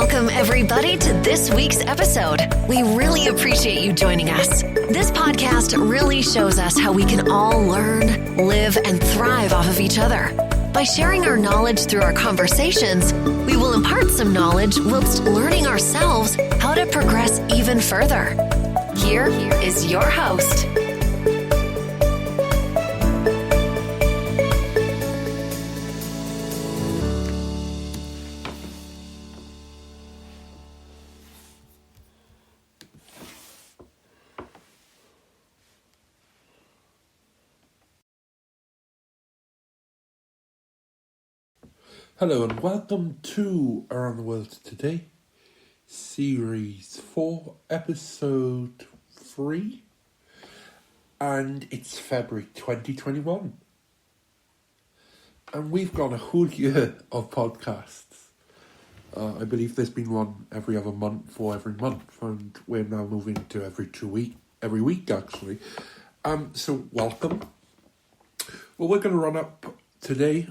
Welcome, everybody, to this week's episode. We really appreciate you joining us. This podcast really shows us how we can all learn, live, and thrive off of each other. By sharing our knowledge through our conversations, we will impart some knowledge whilst learning ourselves how to progress even further. Here is your host. Hello and welcome to Around the World Today, Series 4, Episode 3, and it's February 2021. And we've got a whole year of podcasts. I believe there's been one every other month or every month, and we're now moving to every week actually. So welcome. What we're going to run up today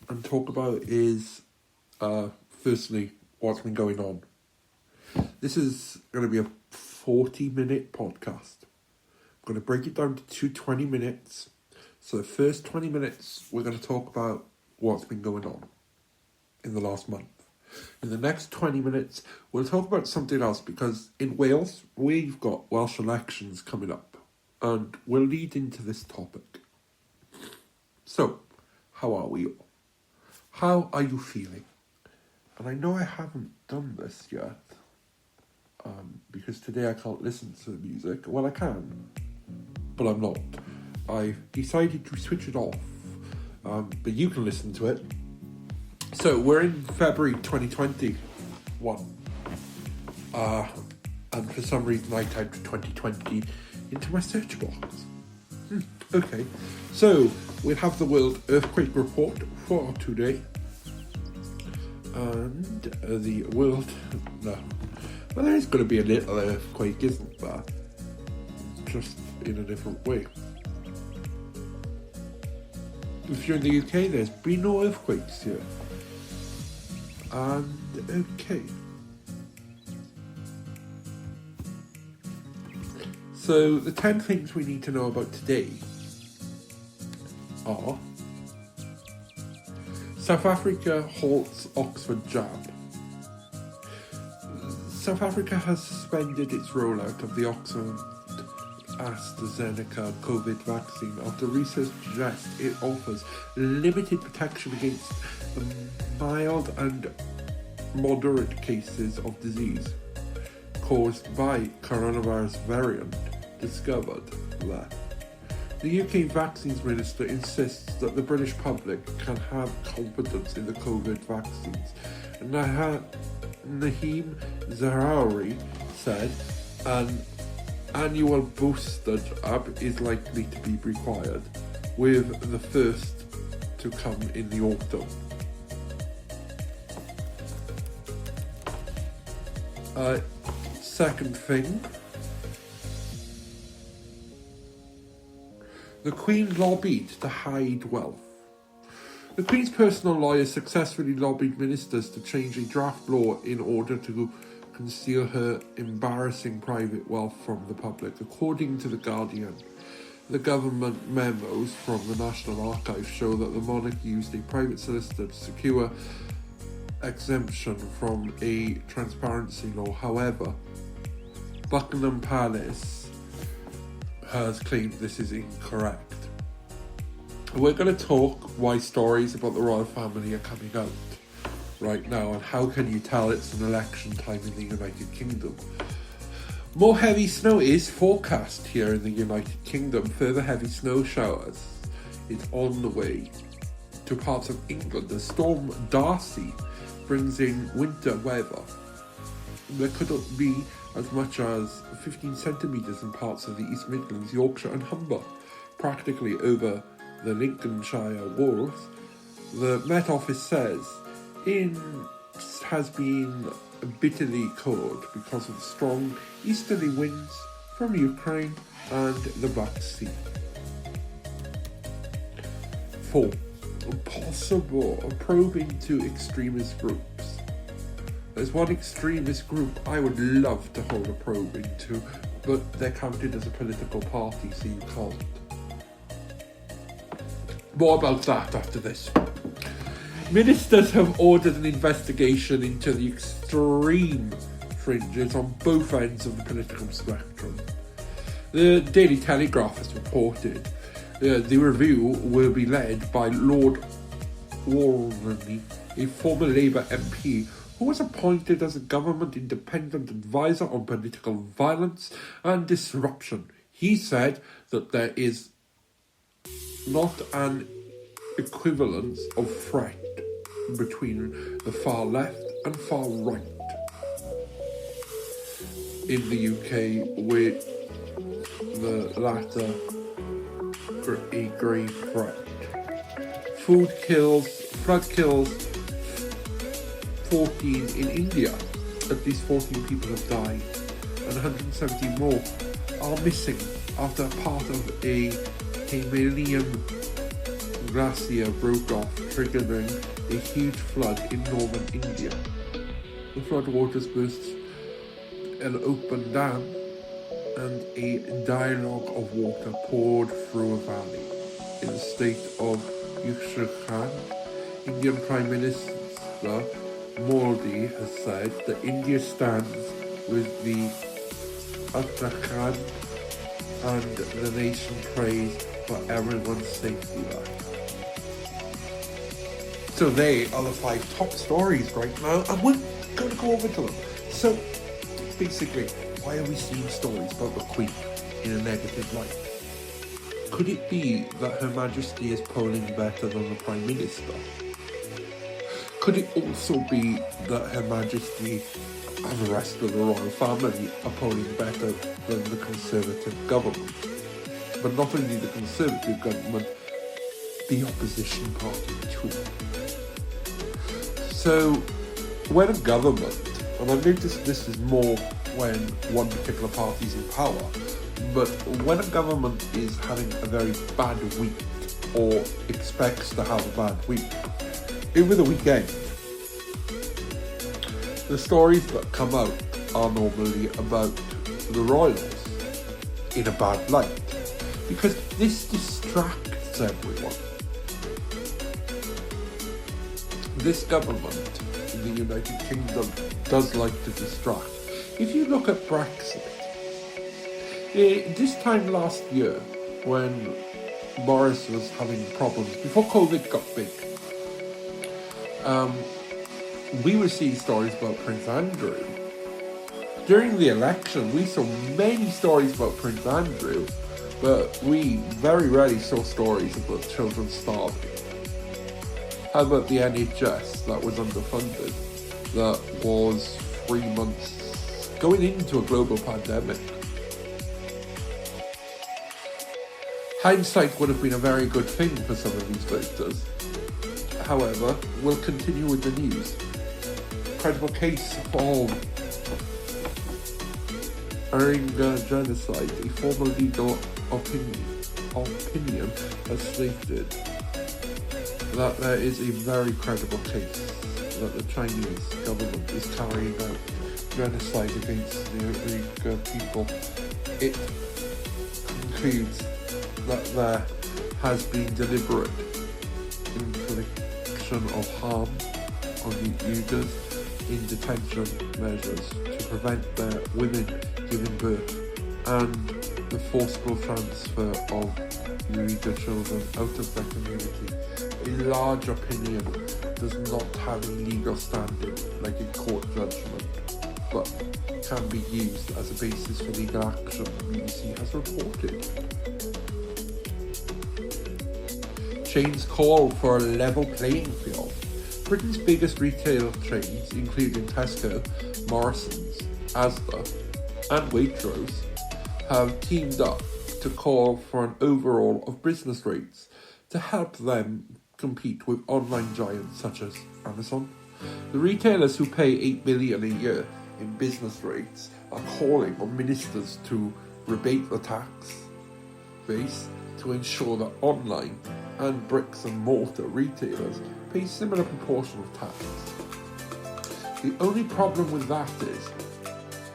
and talk about is, firstly, what's been going on. This is going to be a 40-minute podcast. I'm going to break it down to 20 minutes. So the first 20 minutes, we're going to talk about what's been going on in the last month. In the next 20 minutes, we'll talk about something else, because in Wales, we've got Welsh elections coming up, and we'll lead into this topic. So, how are we all? How are you feeling? And I know I haven't done this yet, because today I can't listen to the music. Well, I can, but I'm not. I've decided to switch it off, but you can listen to it. So we're in February 2021, and for some reason I typed 2020 into my search box. Okay, so we'll have the World Earthquake Report for today, and the world, well, there is going to be a little earthquake, isn't there? Just in a different way. If you're in the UK, there's been no earthquakes here. And, okay. So, the 10 things we need to know about today are: South Africa halts Oxford jab. South Africa has suspended its rollout of the Oxford AstraZeneca Covid vaccine after research suggests it offers limited protection against mild and moderate cases of disease caused by coronavirus variant discovered there. The UK Vaccines Minister insists that the British public can have confidence in the COVID vaccines. Nadhim Zahawi said an annual booster jab is likely to be required, with the first to come in the autumn. Second thing, the Queen lobbied to hide wealth. The Queen's personal lawyers successfully lobbied ministers to change a draft law in order to conceal her embarrassing private wealth from the public. According to The Guardian, the government memos from the National Archives show that the monarch used a private solicitor to secure exemption from a transparency law. However, Buckingham Palace has claimed this is incorrect. We're going to talk why stories about the royal family are coming out right now, and how can you tell it's an election time in the United Kingdom. More heavy snow is forecast here in the United Kingdom. Further heavy snow showers is on the way to parts of England. The storm Darcy brings in winter weather. There could be as much as 15 centimetres in parts of the East Midlands, Yorkshire and Humber, practically over the Lincolnshire Wolds. The Met Office says it has been bitterly cold because of strong easterly winds from Ukraine and the Black Sea. 4. Possible probing to extremist groups. There's one extremist group I would love to hold a probe into, but they're counted as a political party, so you can't. More about that after this. Ministers have ordered an investigation into the extreme fringes on both ends of the political spectrum. The Daily Telegraph has reported the review will be led by Lord Walmsley, a former Labour MP who was appointed as a government independent advisor on political violence and disruption. He said that there is not an equivalence of threat between the far left and far right in the UK, with the latter a grave threat. Flood kills 14 in India. At least 14 people have died and 170 more are missing after part of a Himalayan glacier broke off, triggering a huge flood in northern India. The floodwaters burst an open dam and a dialogue of water poured through a valley. In the state of Uttarakhand, Indian Prime Minister Modi has said that India stands with the Uttarakhand and the nation prays for everyone's safety there. So they are the 5 top stories right now, and we're going to go over to them. So basically, why are we seeing stories about the Queen in a negative light? Could it be that Her Majesty is polling better than the Prime Minister? Could it also be that Her Majesty and the rest of the royal family are polling better than the Conservative government? But not only the Conservative government, the opposition party too. So, when a government, and I've noticed this is more when one particular party is in power, but when a government is having a very bad week or expects to have a bad week, over the weekend, the stories that come out are normally about the royals in a bad light, because this distracts everyone. This government in the United Kingdom does like to distract. If you look at Brexit, this time last year, when Boris was having problems, before COVID got big, we were seeing stories about Prince Andrew. During the election, we saw many stories about Prince Andrew, but we very rarely saw stories about children starving. How about the NHS that was underfunded, that was 3 months going into a global pandemic? Hindsight would have been a very good thing for some of these voters. However, we'll continue with the news. Credible case for Rohingya genocide. A formal legal opinion has stated that there is a very credible case that the Chinese government is carrying out genocide against the Rohingya people. It concludes that there has been deliberate infliction of harm on the Uyghurs in detention measures to prevent their women giving birth and the forcible transfer of Uyghur children out of their community. A large opinion does not have a legal standing like a court judgment, but can be used as a basis for legal action, the BBC has reported. Chains call for a level playing field. Britain's biggest retail chains, including Tesco, Morrisons, Asda and Waitrose, have teamed up to call for an overhaul of business rates to help them compete with online giants such as Amazon. The retailers who pay $8 billion a year in business rates are calling on ministers to rebate the tax base to ensure that online and bricks and mortar retailers pay similar proportion of tax. The only problem with that is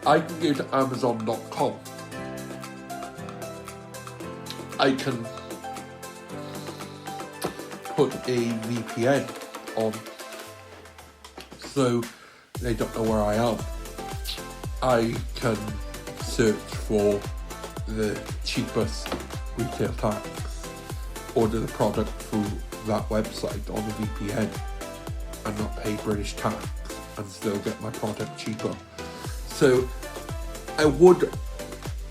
I can go to Amazon.com. I can put a VPN on so they don't know where I am. I can search for the cheapest retail tax, order the product through that website on the VPN and not pay British tax and still get my product cheaper. So I would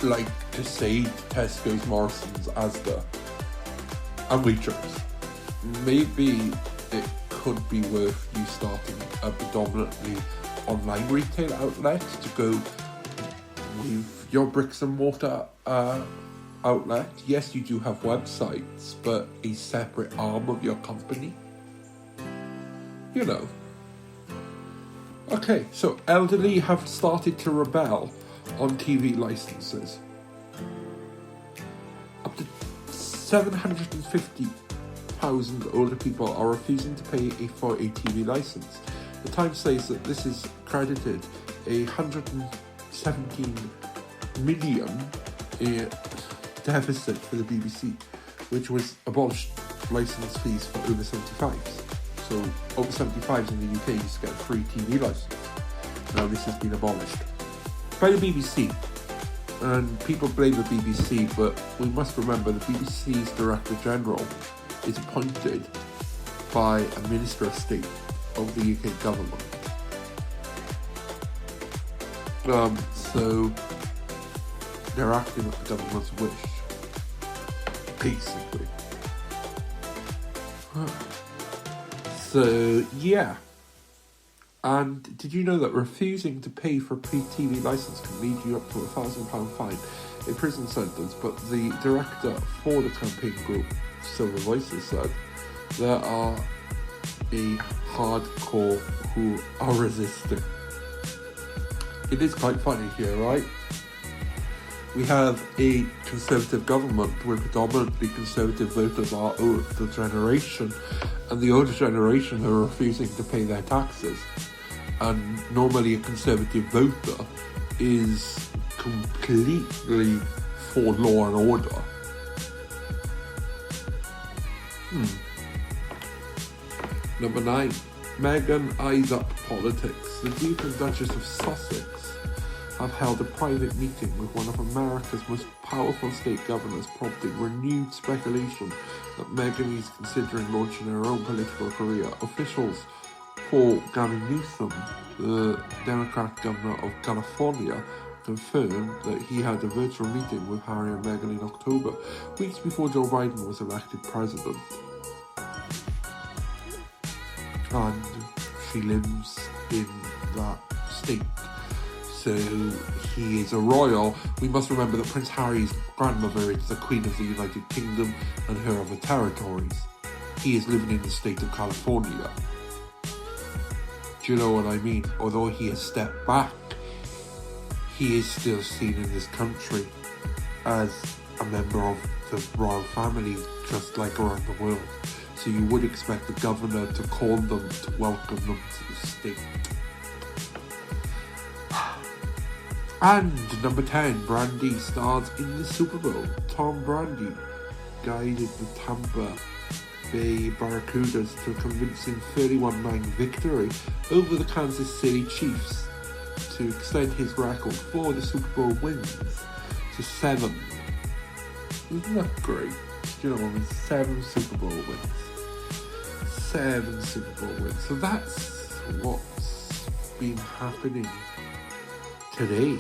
like to say Tesco's, Morrison's, Asda and Waitrose, maybe it could be worth you starting a predominantly online retail outlet to go with your bricks and mortar outlet. Yes, you do have websites, but a separate arm of your company. You know. Okay, so elderly have started to rebel on TV licenses. Up to 750,000 older people are refusing to pay for a TV license. The Times says that this is credited a 117 million deficit for the BBC, which was abolished license fees for over 75s. So over 75s in the UK used to get a free TV license. Now this has been abolished by the BBC. And people blame the BBC, but we must remember the BBC's Director General is appointed by a Minister of State of the UK government. So they're acting at the government's wish, basically. So yeah. And did you know that refusing to pay for a pre-TV license can lead you up to a £1,000 fine, a prison sentence? But the director for the campaign group Silver Voices said there are a hardcore who are resisting. It is quite funny here, right? We have a Conservative government where predominantly Conservative voters are older generation, and the older generation are refusing to pay their taxes. And normally a Conservative voter is completely for law and order. Number 9. Meghan eyes up politics. The Duke and Duchess of Sussex have held a private meeting with one of America's most powerful state governors, prompting renewed speculation that Meghan is considering launching her own political career. Officials for Gavin Newsom, the Democrat governor of California, confirmed that he had a virtual meeting with Harry and Meghan in October, weeks before Joe Biden was elected president. And she lives in that state. So he is a royal. We must remember that Prince Harry's grandmother is the Queen of the United Kingdom and her other territories. He is living in the state of California. Do you know what I mean? Although he has stepped back, he is still seen in this country as a member of the royal family, just like around the world. So you would expect the governor to call them to welcome them to the state. And number 10, Brandy stars in the Super Bowl. Tom Brandy guided the Tampa Bay Barracudas to a convincing 31-9 victory over the Kansas City Chiefs to extend his record for the Super Bowl wins to 7. Isn't that great? Do you know what I mean? 7 Super Bowl wins. 7 Super Bowl wins. So that's what's been happening today.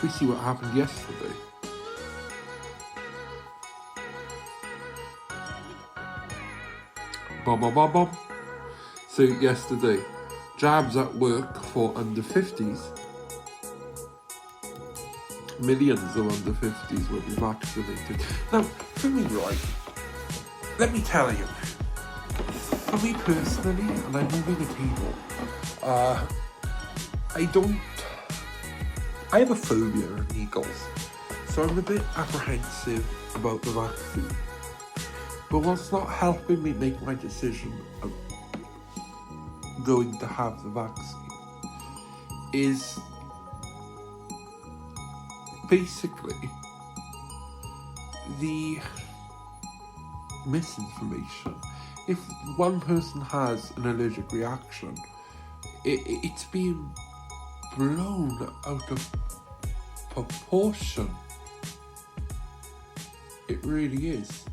We see what happened yesterday. So yesterday, jabs at work for under 50s. Millions of under 50s will be vaccinated. Now, for me, right, let me tell you, for me personally, and I'm moving the table, I have a phobia of needles, so I'm a bit apprehensive about the vaccine. But what's not helping me make my decision going to have the vaccine is basically the misinformation. If one person has an allergic reaction, it's being blown out of proportion. It really is.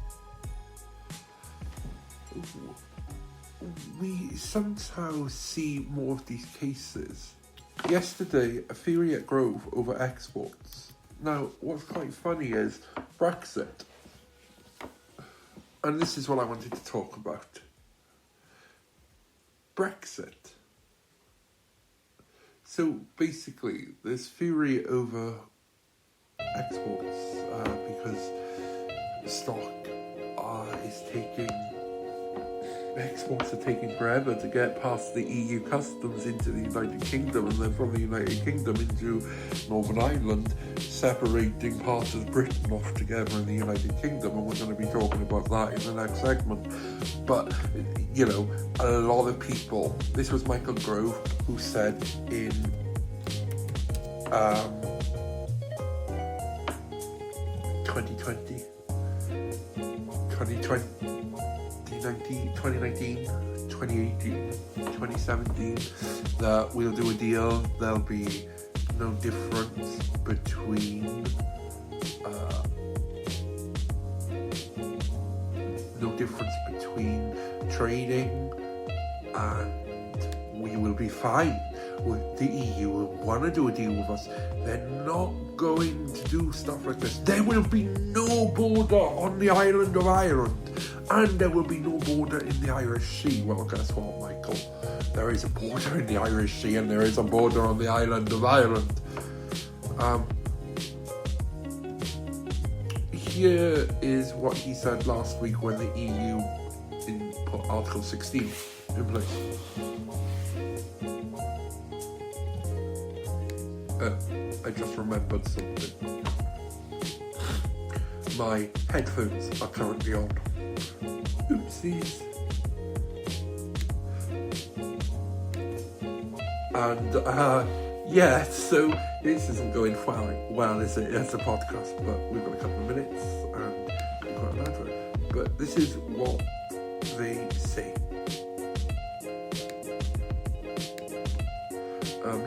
We somehow see more of these cases. Yesterday, a fury at Grove over exports. Now, what's quite funny is Brexit. And this is what I wanted to talk about. Brexit. So basically, there's fury over exports because stock exports are taking forever to get past the EU customs into the United Kingdom, and then from the United Kingdom into Northern Ireland, separating parts of Britain off together in the United Kingdom, and we're going to be talking about that in the next segment. But, you know, a lot of people, this was Michael Grove, who said in 2019, 2018, 2017, that we'll do a deal. There'll be no difference between trading, and we will be fine. The EU will want to do a deal with us. They're not going to do stuff like this. There will be no border on the island of Ireland, and there will be no border in the Irish Sea. Well, guess what, Michael? There is a border in the Irish Sea, and there is a border on the island of Ireland. Here is what he said last week when the EU put Article 16 in place. I just remembered something. My headphones are currently on. Oopsies. And so this isn't going well, is it? It's a podcast, but we've got a couple of minutes and we've got an advert. But this is what they say.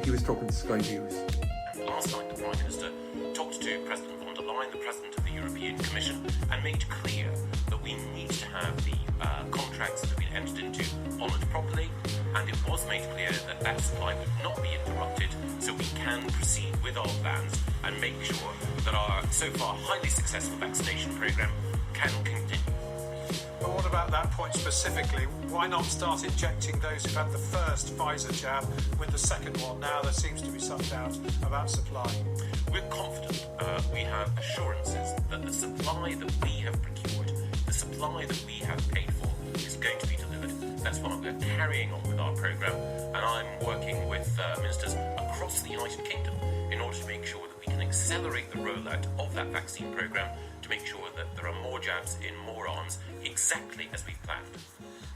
He was talking to Sky News. Last night, the Prime Minister talked to President von der Leyen, the President of the European Commission, and made clear that we need to have the contracts that have been entered into honoured properly, and it was made clear that that supply would not be interrupted, so we can proceed with our plans and make sure that our so far highly successful vaccination programme can continue. But what about that point specifically? Why not start injecting those who've had the first Pfizer jab with the second one? Now there seems to be some doubt about supply. We're confident. We have assurances that the supply that we have procured, the supply that we have paid for, is going to be delivered. That's why we're carrying on with our programme, and I'm working with ministers across the United Kingdom in order to make sure that we can accelerate the rollout of that vaccine programme to make sure that there are more jabs in more arms, exactly as we've planned.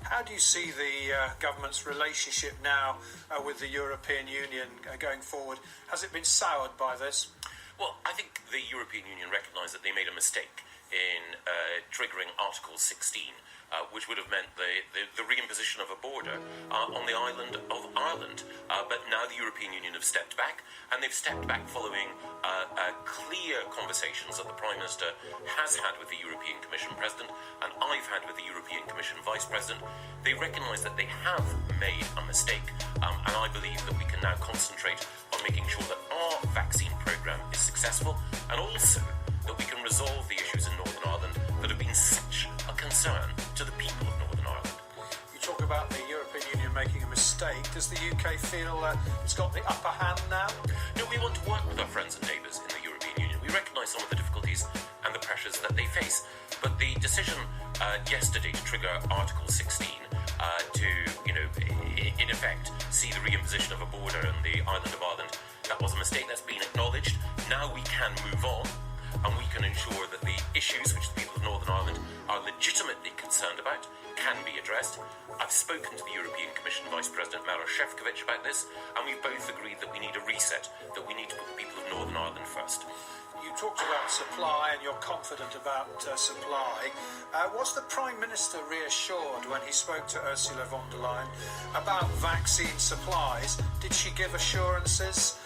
How do you see the government's relationship now with the European Union going forward? Has it been soured by this? Well, I think the European Union recognised that they made a mistake in triggering Article 16, which would have meant the reimposition of a border on the island of Ireland. But now the European Union have stepped back, and they've stepped back following clear conversations that the Prime Minister has had with the European Commission President, and I've had with the European Commission Vice President. They recognise that they have made a mistake, and I believe that we can now concentrate on making sure that our vaccine programme is successful, and also that we can resolve the issues in Northern Ireland that have been such a concern to the people of Northern Ireland. You talk about the European Union making a mistake. Does the UK feel it's got the upper hand now? No, we want to work with our friends and neighbours in the European Union. We recognise some of the difficulties and the pressures that they face. But the decision yesterday to trigger Article 16 to, in effect, see the reimposition of a border on the island of Ireland, that was a mistake. That's been acknowledged. Now we can move on, and we can ensure that the issues which the people of Northern Ireland are legitimately concerned about can be addressed. I've spoken to the European Commission Vice President Maroš Šefčovič about this, and we've both agreed that we need a reset, that we need to put the people of Northern Ireland first. You talked about supply and you're confident about supply. Was the Prime Minister reassured when he spoke to Ursula von der Leyen about vaccine supplies? Did she give assurances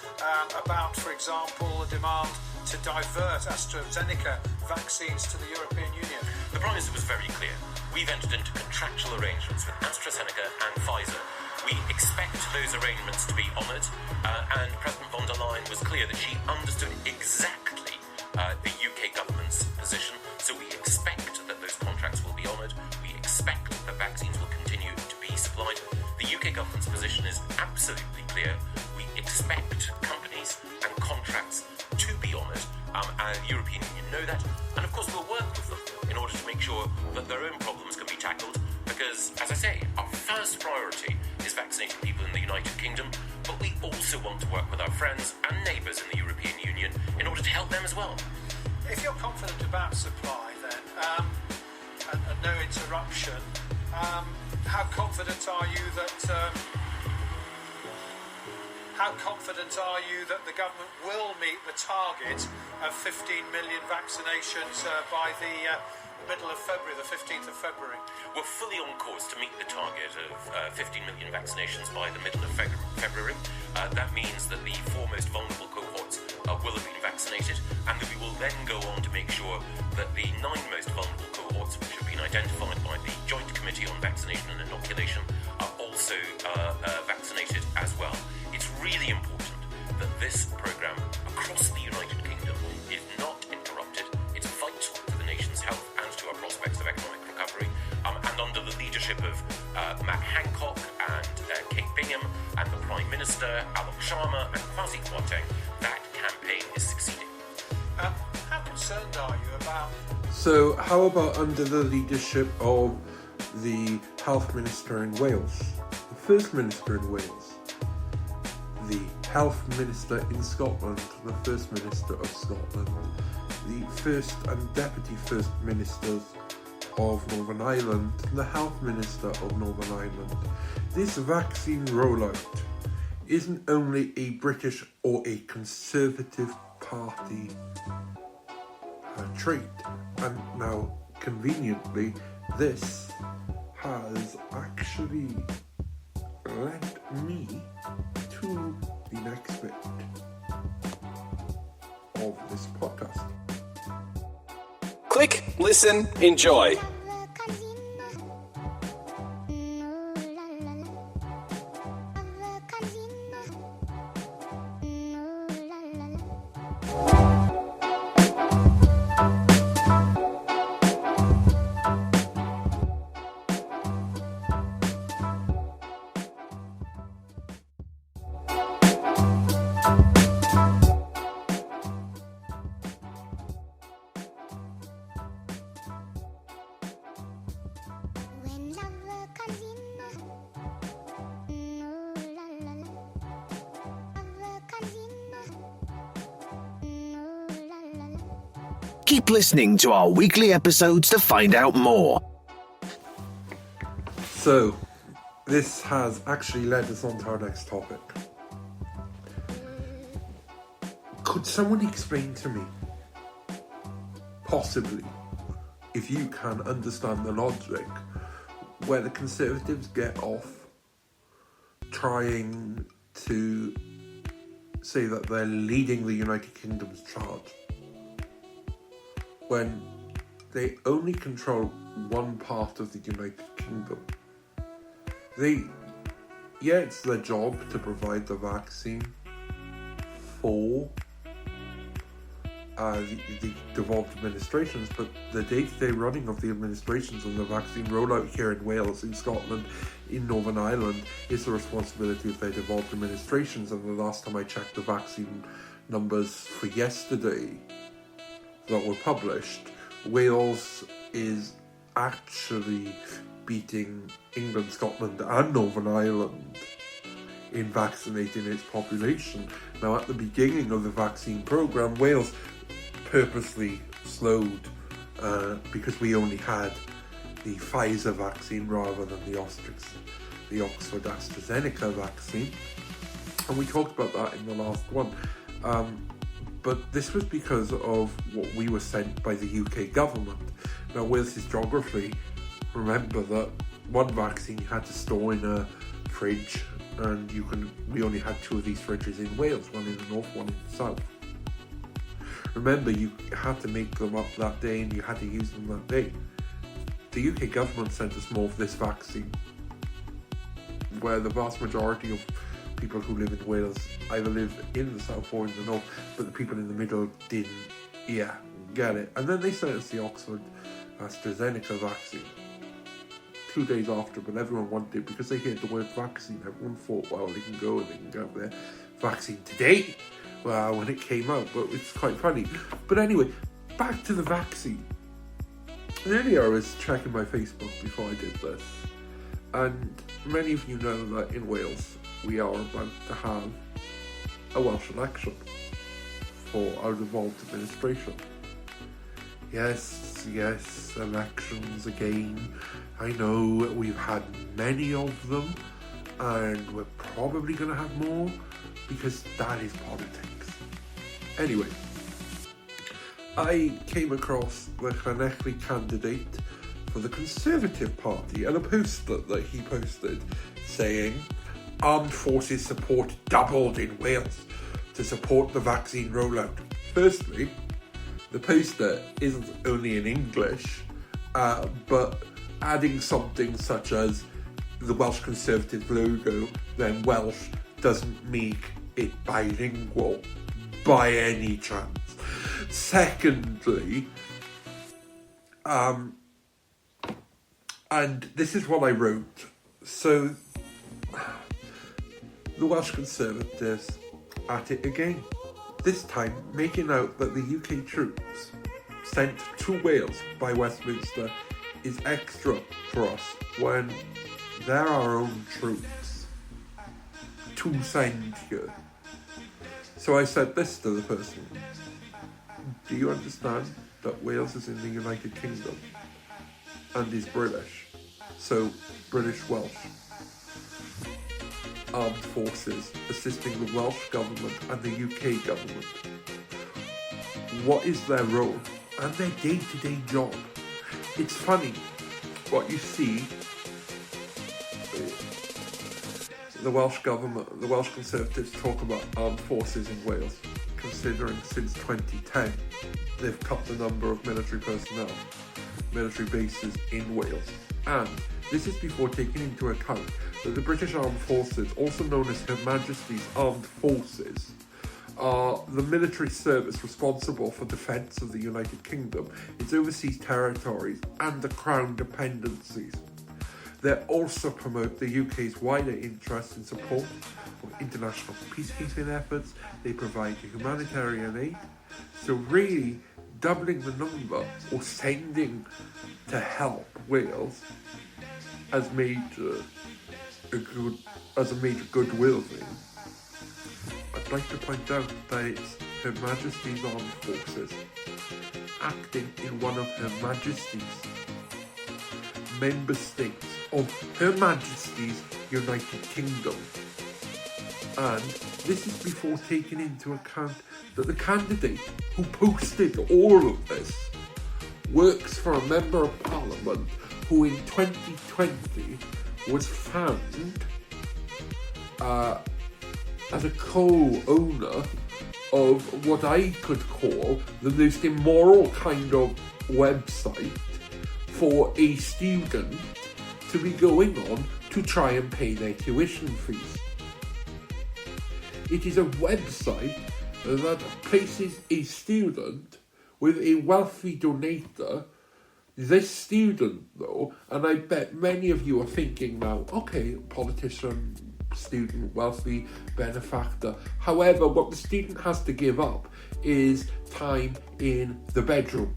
about, for example, the demand to divert AstraZeneca vaccines to the European Union? The Prime Minister was very clear. We've entered into contractual arrangements with AstraZeneca and Pfizer. We expect those arrangements to be honoured, and President von der Leyen was clear that she understood exactly the UK government's position, so we expect that those contracts will be honoured. We expect that vaccines will continue to be supplied. The UK government's position is absolutely clear. We expect companies and contracts to be honoured, and the European Union know that, and of course we'll work with them in order to make sure that their own problems can be tackled, because, as I say, our first priority is vaccinating people in the United Kingdom, but we also want to work with our friends and neighbours in the European Union in order to help them as well. If you're confident about supply then, and no interruption, how confident are you that the government will meet the target of 15 million vaccinations by the middle of February, the 15th of February? We're fully on course to meet the target of 15 million vaccinations by the middle of February. That means that the four most vulnerable cohorts will have been vaccinated, and that we will then go on to make sure that the 9 most vulnerable cohorts, which have been identified by the Joint Committee on Vaccination and Inoculation, are also vaccinated as well. It's really important that this programme across the United Kingdom is not interrupted. It's vital to the nation's health and to our prospects of economic recovery. And under the leadership of Matt Hancock and Kate Bingham and the Prime Minister, Alok Sharma and Kwasi Kwarteng, that campaign is succeeding. How concerned are you about... So how about under the leadership of the Health Minister in Wales, the First Minister in Wales, the Health Minister in Scotland, the First Minister of Scotland, the First and Deputy First Ministers of Northern Ireland, and the Health Minister of Northern Ireland? This vaccine rollout isn't only a British or a Conservative Party trait, and now conveniently this has actually led me to the next bit of this podcast. Click, listen, enjoy. Keep listening to our weekly episodes to find out more. So, this has actually led us on to our next topic. Could someone explain to me, possibly, if you can understand the logic, where the Conservatives get off trying to say that they're leading the United Kingdom's charge, when they only control one part of the United Kingdom? It's their job to provide the vaccine for the devolved administrations, but the day-to-day running of the administrations and the vaccine rollout here in Wales, in Scotland, in Northern Ireland is the responsibility of their devolved administrations. And the last time I checked the vaccine numbers for yesterday that were published, Wales is actually beating England, Scotland and Northern Ireland in vaccinating its population. Now, at the beginning of the vaccine programme, Wales purposely slowed because we only had the Pfizer vaccine rather than the Oxford AstraZeneca vaccine. And we talked about that in the last one. But this was because of what we were sent by the UK government. Now, Wales's geography, remember that one vaccine you had to store in a fridge, and we only had 2 of these fridges in Wales, one in the north, one in the south. Remember, you had to make them up that day and you had to use them that day. The UK government sent us more of this vaccine, where the vast majority of people who live in Wales either live in the south or in the north, but the people in the middle didn't, get it. And then they sent us the Oxford AstraZeneca vaccine 2 days after, but everyone wanted it because they heard the word vaccine. Everyone thought, well, they can go and they can get their vaccine today, when it came out, but it's quite funny. But anyway, back to the vaccine. Earlier I was checking my Facebook before I did this, and many of you know that in Wales we are about to have a Welsh election for our devolved administration. Yes, elections again. I know we've had many of them, and we're probably going to have more, because that is politics. Anyway, I came across the Llanelli candidate for the Conservative Party and a poster that he posted saying, "Armed Forces support doubled in Wales to support the vaccine rollout." Firstly, the poster isn't only in English, but adding something such as the Welsh Conservative logo, then Welsh, doesn't make it bilingual by any chance. Secondly, and this is what I wrote. So, the Welsh Conservatives at it again. This time making out that the UK troops sent to Wales by Westminster is extra for us when they're our own troops to send here. So I said this to the person: do you understand that Wales is in the United Kingdom and is British? So British Welsh armed forces assisting the Welsh government and the UK government. What is their role and their day-to-day job? It's funny what you see the Welsh government, the Welsh Conservatives talk about armed forces in Wales, considering since 2010 they've cut the number of military personnel, military bases in Wales. And this is before taking into account that the British Armed Forces, also known as Her Majesty's Armed Forces, are the military service responsible for defence of the United Kingdom, its overseas territories and the Crown dependencies. They also promote the UK's wider interests in support of international peacekeeping efforts. They provide humanitarian aid. So really, doubling the number or sending to help Wales as a major goodwill thing. I'd like to point out that it's Her Majesty's Armed Forces acting in one of Her Majesty's member states of Her Majesty's United Kingdom. And this is before taking into account that the candidate who posted all of this works for a Member of Parliament who in 2020 was found as a co-owner of what I could call the most immoral kind of website for a student to be going on to try and pay their tuition fees. It is a website that places a student with a wealthy donator. This student, though, and I bet many of you are thinking now, okay, politician, student, wealthy, benefactor. However, what the student has to give up is time in the bedroom.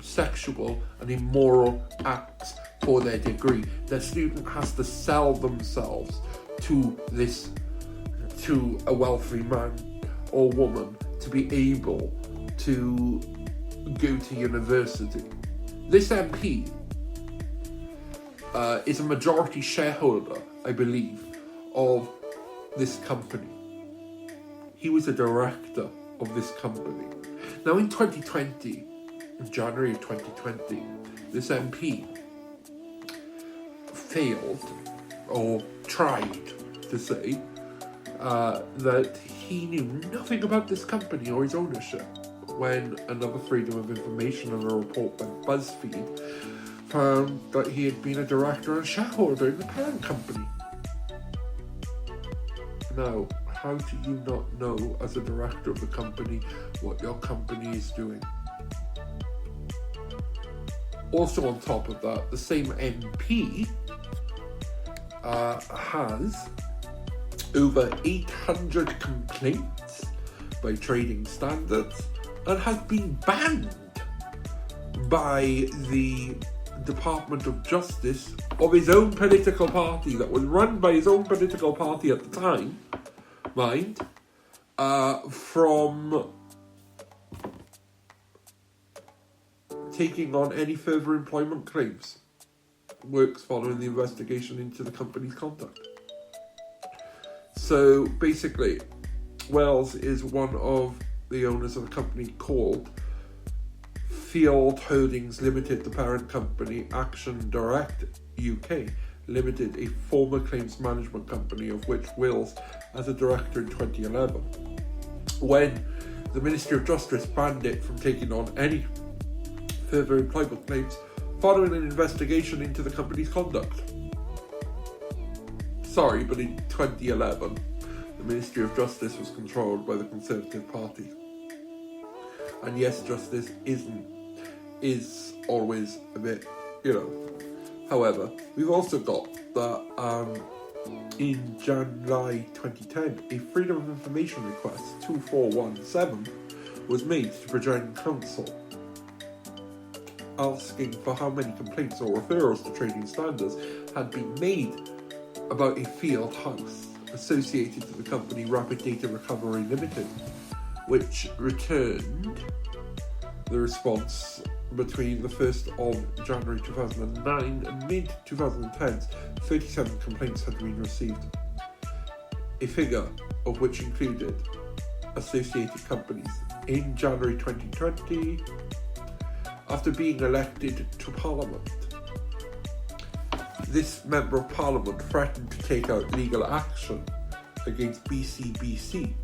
Sexual and immoral acts for their degree. The student has to sell themselves to a wealthy man or woman to be able to go to university. This MP is a majority shareholder, I believe, of this company. He was a director of this company. Now in 2020, in January of 2020, this MP failed, or tried to say, that he knew nothing about this company or his ownership when another Freedom of Information and a report by BuzzFeed found that he had been a director and shareholder in the parent company. Now, how do you not know as a director of the company what your company is doing? Also on top of that, the same MP has over 800 complaints by trading standards and has been banned by the Department of Justice of his own political party, that was run by his own political party at the time, mind, from taking on any further employment claims, works following the investigation into the company's conduct. So basically, Wells is one of the owners of a company called Field Holdings Limited, the parent company. Action Direct UK Limited, a former claims management company of which Wills as a director in 2011, when the Ministry of Justice banned it from taking on any further employment claims following an investigation into the company's conduct. Sorry, but in 2011, the Ministry of Justice was controlled by the Conservative Party. And yes, justice is always a bit, However, we've also got that in July 2010, a Freedom of Information request 2417 was made to Buckingham Council, asking for how many complaints or referrals to trading standards had been made about a field house associated to the company Rapid Data Recovery Limited, which returned the response between the 1st of January 2009 and mid-2010. 37 complaints had been received, a figure of which included associated companies. In January 2020, after being elected to Parliament, this Member of Parliament threatened to take out legal action against BCBC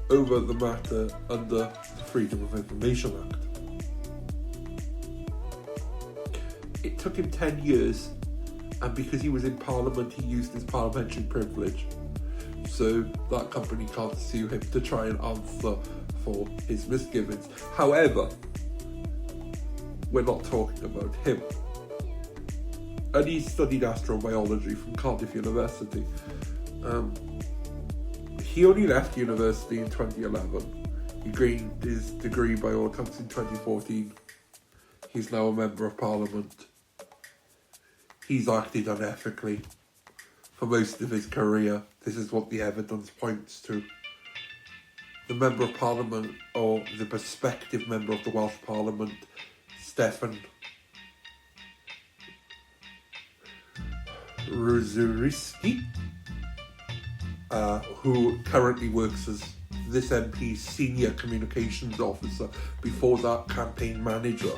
over the matter under the Freedom of Information Act. It took him 10 years, and because he was in Parliament, he used his parliamentary privilege. So that company can't sue him to try and answer for his misgivings. However, we're not talking about him. And he studied astrobiology from Cardiff University. He only left university in 2011. He gained his degree by all accounts in 2014. He's now a Member of Parliament. He's acted unethically for most of his career. This is what the evidence points to. The Member of Parliament, or the prospective Member of the Welsh Parliament, Stefan Ruzuriski, who currently works as this MP's senior communications officer, before that campaign manager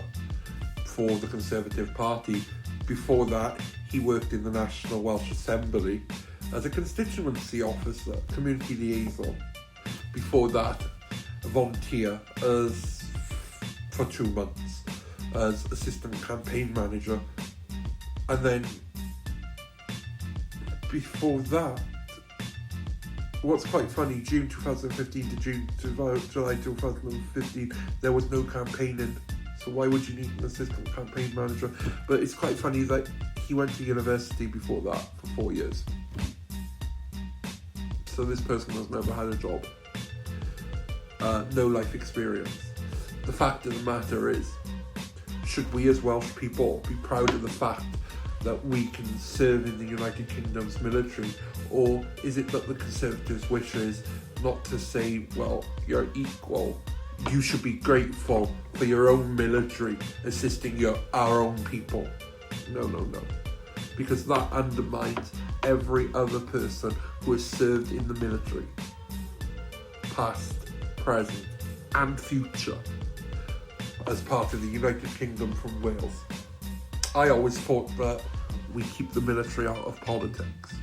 for the Conservative Party. Before that, he worked in the National Welsh Assembly as a constituency officer, community liaison. Before that, a volunteer for 2 months as assistant campaign manager. And then before that, what's quite funny, June 2015 to July 2015, there was no campaigning. So why would you need an assistant campaign manager? But it's quite funny that he went to university before that for 4 years. So this person has never had a job. No life experience. The fact of the matter is, should we as Welsh people be proud of the fact that we can serve in the United Kingdom's military? Or is it that the Conservatives' wish is not to say, well, you're equal, you should be grateful for your own military assisting our own people. No. Because that undermines every other person who has served in the military, past, present, and future, as part of the United Kingdom from Wales. I always thought that we keep the military out of politics.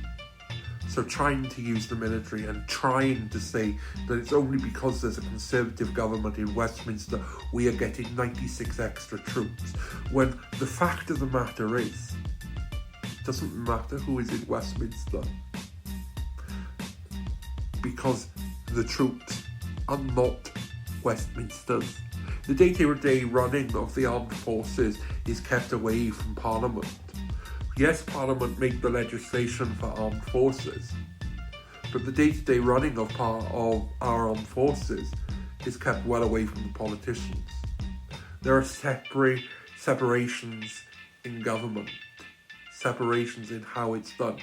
So trying to use the military and trying to say that it's only because there's a Conservative government in Westminster we are getting 96 extra troops, when the fact of the matter is, it doesn't matter who is in Westminster, because the troops are not Westminster's. The day-to-day running of the armed forces is kept away from Parliament. Yes, Parliament make the legislation for armed forces, but the day-to-day running of our armed forces is kept well away from the politicians. There are separations in government, separations in how it's done.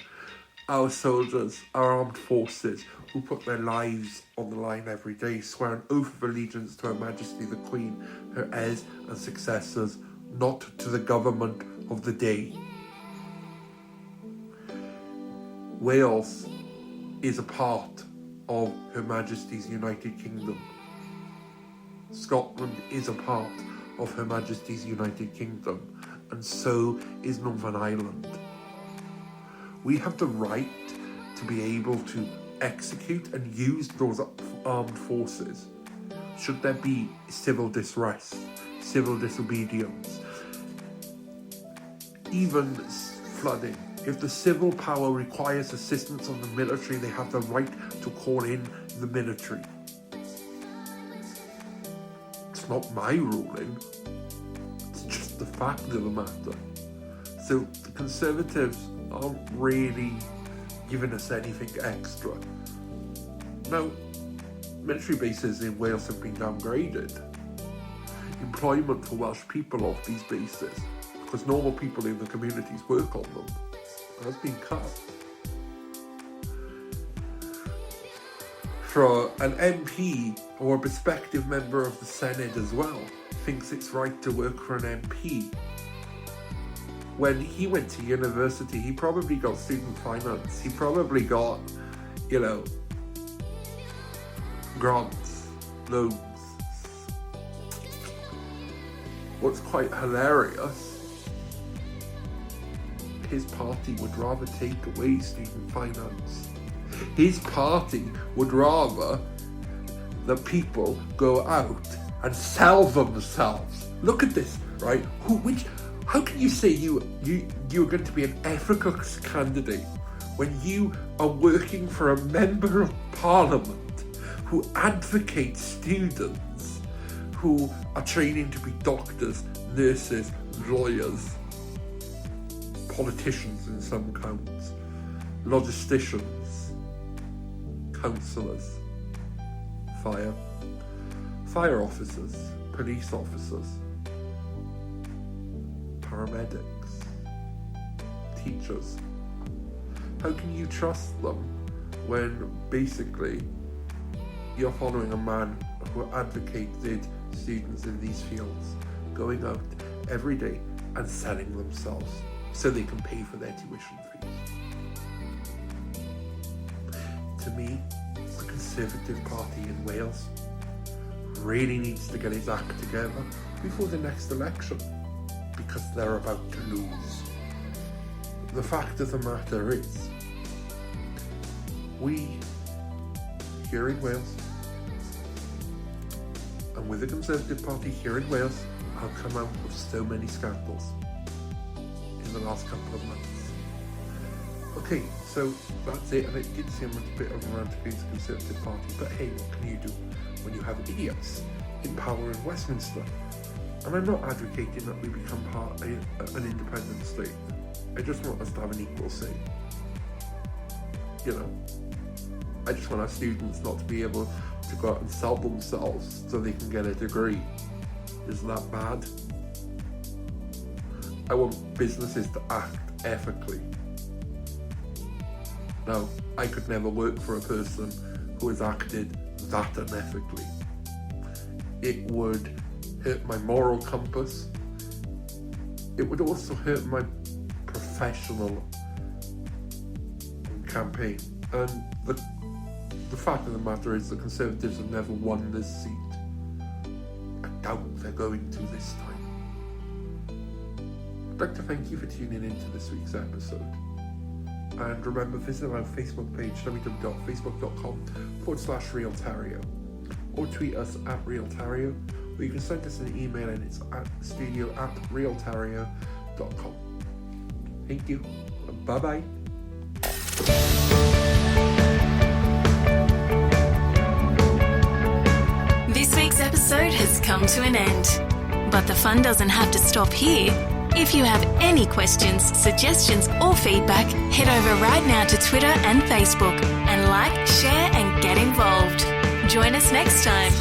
Our soldiers, our armed forces, who put their lives on the line every day, swear an oath of allegiance to Her Majesty the Queen, her heirs and successors, not to the government of the day. Wales is a part of Her Majesty's United Kingdom. Scotland is a part of Her Majesty's United Kingdom, and so is Northern Ireland. We have the right to be able to execute and use those armed forces should there be civil distress, civil disobedience, even flooding. If the civil power requires assistance of the military, they have the right to call in the military. It's not my ruling, it's just the fact of the matter. So the Conservatives aren't really giving us anything extra. Now, military bases in Wales have been downgraded. Employment for Welsh people off these bases, because normal people in the communities work on them, has been cut. For an MP or a prospective member of the Senate as well, thinks it's right to work for an MP. When he went to university, he probably got student finance. He probably got, grants, loans. What's quite hilarious, his party would rather take away student finance. His party would rather that people go out and sell themselves. Look at this, right? How can you say you're going to be an ethical candidate when you are working for a member of Parliament who advocates students who are training to be doctors, nurses, lawyers, politicians in some counts, logisticians, councillors, fire officers, police officers, paramedics, teachers. How can you trust them when basically you're following a man who advocated students in these fields going out every day and selling themselves so they can pay for their tuition fees? To me, the Conservative Party in Wales really needs to get its act together before the next election, because they're about to lose. The fact of the matter is, we here in Wales, and with the Conservative Party here in Wales, have come out with so many scandals in the last couple of months. Okay, so that's it, and it did seem a bit of a rant against the Conservative Party, but hey, what can you do when you have idiots in power in Westminster? And I'm not advocating that we become an independent state. I just want us to have an equal say. I just want our students not to be able to go out and sell themselves so they can get a degree. Is that bad? I want businesses to act ethically. Now, I could never work for a person who has acted that unethically. it would hurt my moral compass. It would also hurt my professional campaign. And the fact of the matter is the Conservatives have never won this seat. I doubt they're going to this time. I'd like to thank you for tuning in to this week's episode. And remember, visit our Facebook page, www.facebook.com/RealTario, or tweet us at RealTario, or you can send us an email and it's at studio@realtario.com. Thank you. Bye-bye. This week's episode has come to an end. But the fun doesn't have to stop here. If you have any questions, suggestions, or feedback, head over right now to Twitter and Facebook and like, share, and get involved. Join us next time.